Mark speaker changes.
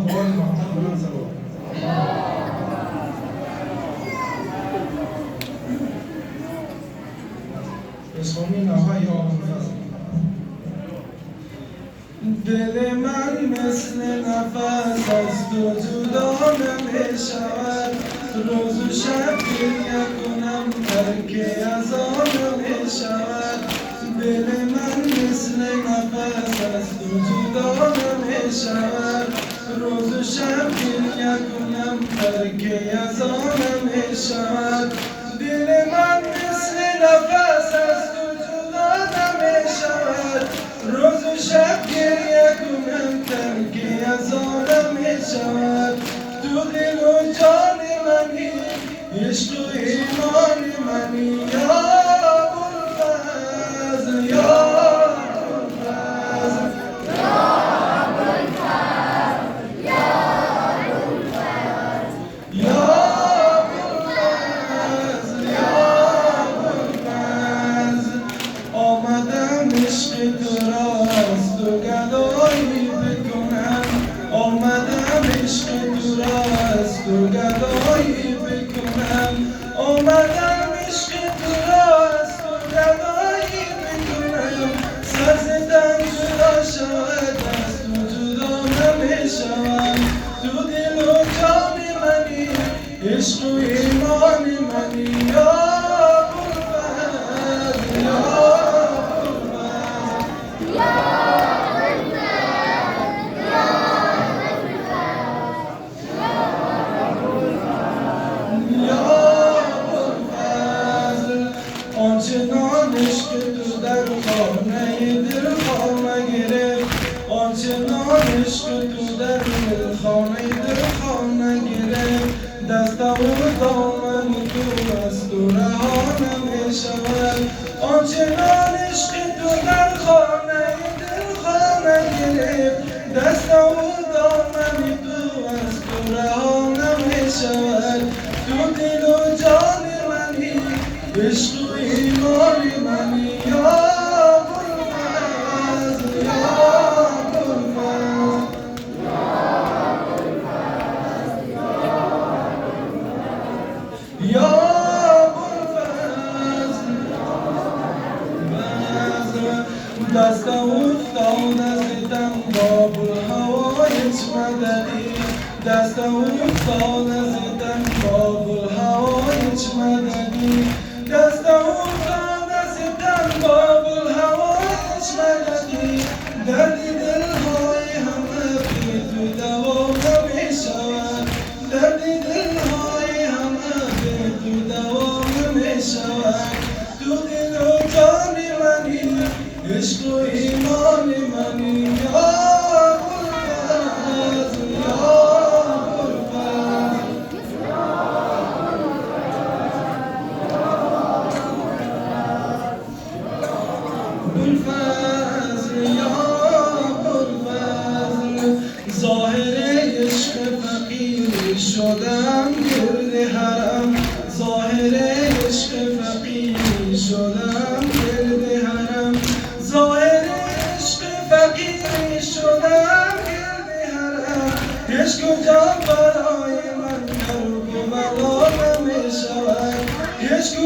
Speaker 1: آل محمد بلند صلوات. اسلامی نوهای آموزه. دل من مثل نفس از تو جدا نمیشود، روز و شب گریه کنم ترک از آن نمیشود. دل من مثل نفس از تو جدا نمیشود، روز و شب گریه کنم ترک از آن نمیشود. دل من مثل نفس از تو جدا نمیشود، روز و شب گریه کنم ترک از آن نمیشود. تو دل و جان منی، عشق و ایمان منی، یا ابوالفضل، یا ابوالفضل، یا ابوالفضل، یا ابوالفضل، یا ابوالفضل. آمدم عشق تو را از تو گدایی بکنم، آمدم عشق تو را از تو گدایی بکنم، آمدم عشق تو را از تو گدایی بکنم. سر زدن جدا شود از تو جدا نمیشوم. تو دل و جان منی، عشق و ایمان منی، یا ابوالفضل، یا آنچنان عشق تو در خانه دل خانه گرفت، آنچنان عشق تو در خانه دل خانه گرفت. دست و دامن تو از تو رها نمیشود. آنچنان عشق تو در خانه دل خانه گرفت، دست و دامن تو از تو رها نمیشود. تو دل و جان منی، عشق و ایمان منی، یا ابوالفضل، یا ابوالفضل، یا ابوالفضل. دست افتاد از دم بابالهوا هیچ مددی، دست افتاد از دم بابالهوا هیچ مددی، دست افتاد از دم بابالهوا هیچ مددی. درد دلهای همه بی تو دوا نمیشود، درد دلهای همه بی تو دوا نمیشود. تو دل و جان منی، عشق و ایمان منی، یا ابوالفضل، یا ابوالفضل، یا ابوالفضل. ظاهر عشق فقیر شدم گرد حرم، ظاهر عشق فقیر شدم گرد حرم، ظاهر عشق فقیر شدم گرد حرم. عشق و جان برای من درد و بلا نمیشود، عشق و